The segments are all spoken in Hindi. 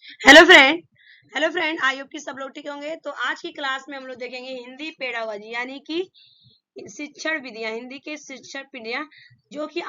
Hello friend. Hello friend, I hope कि सब लोग ठीक होंगे। तो आज की क्लास में हम लोग देखेंगे हिंदी पेडागोजी यानी कि शिक्षण विधियां, हिंदी के शिक्षण विधियां जो कि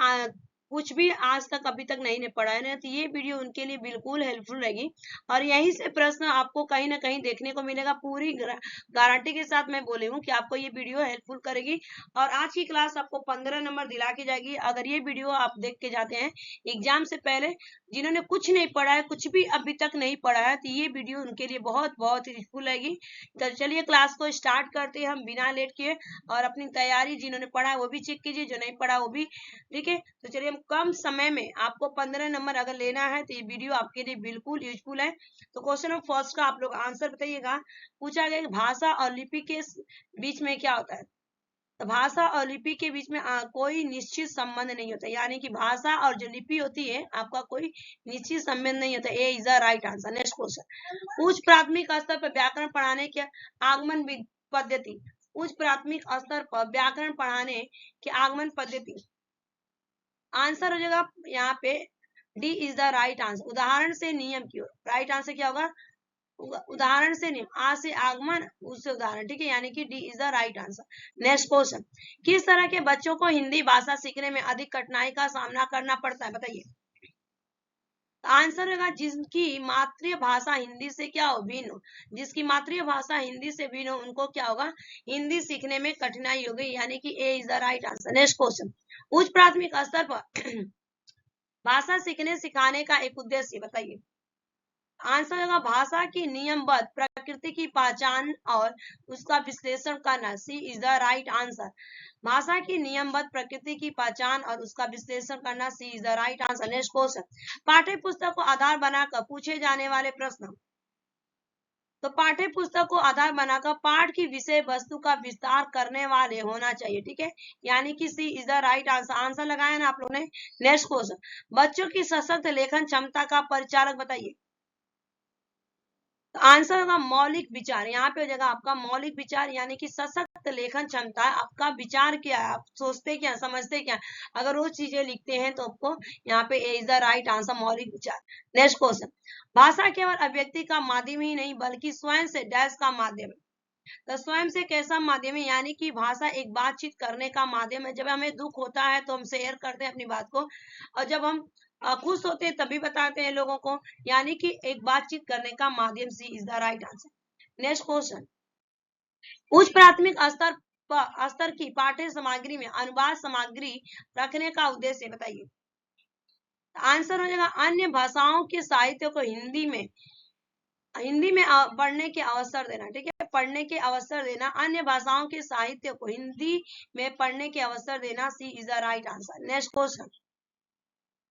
कुछ भी आज तक अभी तक नहीं ने पढ़ा है ना, तो ये वीडियो उनके लिए बिल्कुल हेल्पफुल रहेगी। और यहीं से प्रश्न आपको कहीं ना कहीं देखने को मिलेगा। पूरी गारंटी के साथ मैं बोली हूँ कि आपको ये वीडियो हेल्पफुल करेगी। और आज की क्लास आपको 15 नंबर दिला के जाएगी अगर ये वीडियो आप देख के जाते हैं एग्जाम से पहले। जिन्होंने कुछ नहीं पढ़ा है, कुछ भी अभी तक नहीं पढ़ा है, तो ये वीडियो उनके लिए बहुत बहुत यूजफुल रहेगी। तो चलिए क्लास को स्टार्ट करते हैं हम बिना लेट किए। और अपनी तैयारी जिन्होंने पढ़ा है वो भी चेक कीजिए, जो नहीं पढ़ा वो भी। ठीक है, तो चलिए हम कम समय में आपको 15 नंबर अगर लेना है तो ये वीडियो आपके लिए बिल्कुल यूजफुल है। तो क्वेश्चन नंबर फर्स्ट का आप लोग आंसर बताइएगा। पूछा गया कि भाषा और लिपि के बीच में क्या होता है। तो भाषा और लिपि के बीच में कोई निश्चित संबंध नहीं होता, यानी कि भाषा और जो लिपि होती है आपका कोई निश्चित संबंध नहीं होता। A is the right answer. Next question. उच्च प्राथमिक स्तर पर व्याकरण पढ़ाने के आगमन पद्धति। उच्च प्राथमिक स्तर पर व्याकरण पढ़ाने की आगमन पद्धति। आंसर हो जाएगा यहाँ पे D is the right answer. उदाहरण से नियम की ओर। राइट आंसर क्या होगा? उदाहरण से नियम। आ से आगमन, उससे उदाहरण। ठीक है, यानी कि D is the right answer. Next question. किस तरह के बच्चों को हिंदी भाषा सीखने में अधिक कठिनाई का सामना करना पड़ता है, बताइए। आंसर होगा जिनकी मातृभाषा हिंदी से क्या हो, भिन्न हो। जिसकी मातृभाषा हिंदी से भिन्न हो उनको क्या होगा, हिंदी सीखने में कठिनाई होगी, यानी कि A is the right answer. Next question. उच्च प्राथमिक स्तर पर भाषा सीखने सिखाने का एक उद्देश्य बताइए। आंसर होगा भाषा की नियमबद्ध प्रकृति की पहचान और उसका विश्लेषण करना। C is the right answer. भाषा की नियमबद्ध प्रकृति की पहचान और उसका विश्लेषण करना। C is the right answer. Next question. पाठ्य पुस्तक को आधार बनाकर पूछे जाने वाले प्रश्न। तो पाठ्य पुस्तक को आधार बनाकर पाठ की विषय वस्तु का विस्तार करने वाले होना चाहिए। ठीक है, यानी कि C is the right answer. Answer लगाया ना आप लोगों ने। Next question. बच्चों की सशक्त लेखन क्षमता का परिचालक बताइए। तो आंसर होगा मौलिक विचार। यहाँ पे हो जाएगा आपका मौलिक विचार, यानी कि सशक्त लेखन क्षमता है। आपका विचार क्या है, आप सोचते क्या, समझते क्या। अगर वो चीजें लिखते हैं तो आपको यहाँ पे ए इज द राइट आंसर, मौलिक विचार। Next question. भाषा केवल अभिव्यक्ति का माध्यम ही नहीं बल्कि स्वयं से डैश का माध्यम है। तो स्वयं से कैसा माध्यम है, यानी कि भाषा एक बातचीत करने का माध्यम है। जब हमें दुख होता है तो हम शेयर करते हैं अपनी बात को, और जब हम खुश होते हैं तभी बताते हैं लोगों को, यानी कि एक बातचीत करने का माध्यम। C is the right answer. Next question. उच्च प्राथमिक स्तर की पाठ्य सामग्री में अनुवाद सामग्री रखने का उद्देश्य बताइए। आंसर हो जाएगा अन्य भाषाओं के साहित्य को हिंदी में पढ़ने के अवसर देना। ठीक है, पढ़ने के अवसर देना। अन्य भाषाओं के साहित्य को हिंदी में पढ़ने के अवसर देना। C is the right answer. Next question.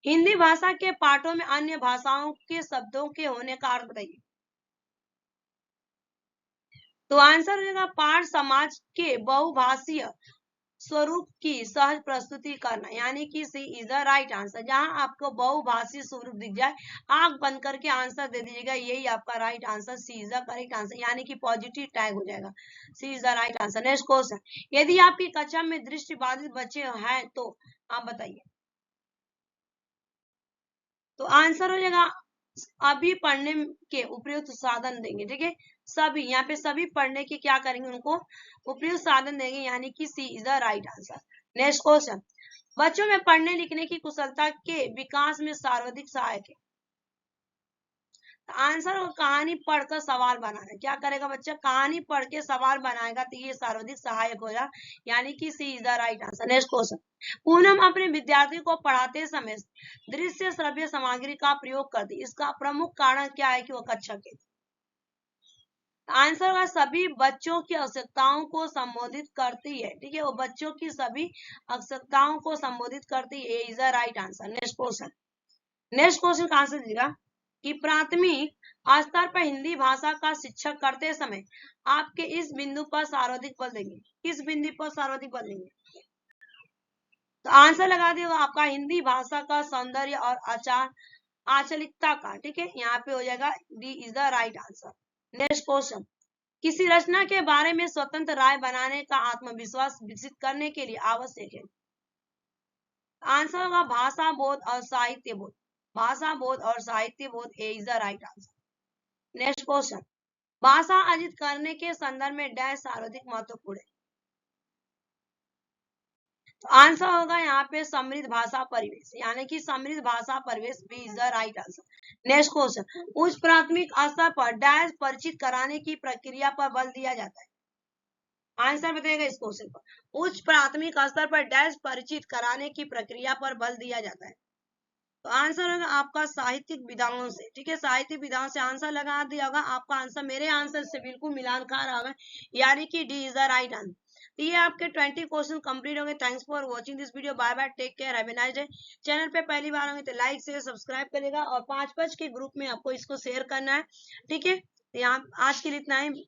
Hindi भाषा के पाठों में अन्य भाषाओं के शब्दों के होने का अर्थ बताइए। तो आंसर हो जाएगा पाठ समाज के बहुभाषीय स्वरूप की सहज प्रस्तुति करना, यानी कि C is the right answer. जहां आपको बहुभाषी स्वरूप दिख जाए आंख बंद करके आंसर दे दीजिएगा, यही आपका right answer. C is the correct answer, यानी कि पॉजिटिव टैग हो जाएगा। C is the right answer. Next question. यदि आपकी कक्षा में दृष्टि बाधित बच्चे हैं तो आप बताइए। तो आंसर हो जाएगा अभी पढ़ने के उपयुक्त साधन देंगे। ठीक है, सभी, यहाँ पे सभी पढ़ने के क्या करेंगे, उनको उपयुक्त साधन देंगे, यानी कि C is the right answer. Next question. बच्चों में पढ़ने लिखने की कुशलता के विकास में सर्वाधिक सहायक है। आंसर होगा कहानी पढ़कर सवाल बनाना। क्या करेगा बच्चा, कहानी पढ़ के सवाल बनाएगा तो ये सर्वाधिक सहायक होगा, यानी कि C is the right answer. Next question. Poonam अपने विद्यार्थी को पढ़ाते समय दृश्य श्रव्य सामग्री का प्रयोग करती, इसका प्रमुख कारण क्या है कि वो कक्षा के। आंसर होगा सभी बच्चों की आवश्यकताओं को संबोधित करती है। ठीक है, वो बच्चों की सभी आवश्यकताओं को संबोधित करती है। Is the right answer. Next question. Next question का आंसर दीजिएगा कि प्राथमिक स्तर पर हिंदी भाषा का शिक्षक करते समय आपके इस बिंदु पर सर्वाधिक बल देंगे। किस बिंदु पर सर्वाधिक बल देंगे? तो आंसर लगा दिएगा आपका हिंदी भाषा का सौंदर्य और आंचलिकता का। ठीक है, यहाँ पे हो जाएगा D is the right answer. Next question. किसी रचना के बारे में स्वतंत्र राय बनाने का आत्मविश्वास विकसित करने के लिए आवश्यक है। आंसर होगा भाषा बोध और साहित्य बोध। भाषा बोध और साहित्य बोध। A is the right answer. Next question, भाषा अर्जित करने के संदर्भ में डैश सर्वाधिक महत्वपूर्ण है। तो आंसर होगा यहाँ पे समृद्ध भाषा परिवेश, यानी कि समृद्ध भाषा परिवेश B is the right answer. Next question, उच्च प्राथमिक स्तर पर डैश परिचित कराने की प्रक्रिया पर बल दिया जाता है। आंसर बताइएगा इस क्वेश्चन पर। उच्च प्राथमिक स्तर पर डैश परिचित कराने की प्रक्रिया पर बल दिया जाता है। तो आंसर होगा आपका साहित्यिक विधाओं से। ठीक है, साहित्यिक विधाओं से आंसर लगा दिया होगा। आपका आंसर मेरे आंसर से बिल्कुल मिलान खा रहा होगा, यानी कि D is the right answer. तो ये आपके 20 क्वेश्चन कंप्लीट होंगे। Thanks for watching this video. Bye bye, take care, have a nice day. Channel पे पहली बार होंगे तो लाइक शेयर सब्सक्राइब करेगा और 5 के ग्रुप में आपको इसको शेयर करना है। ठीक है, यहाँ आज के लिए इतना ही।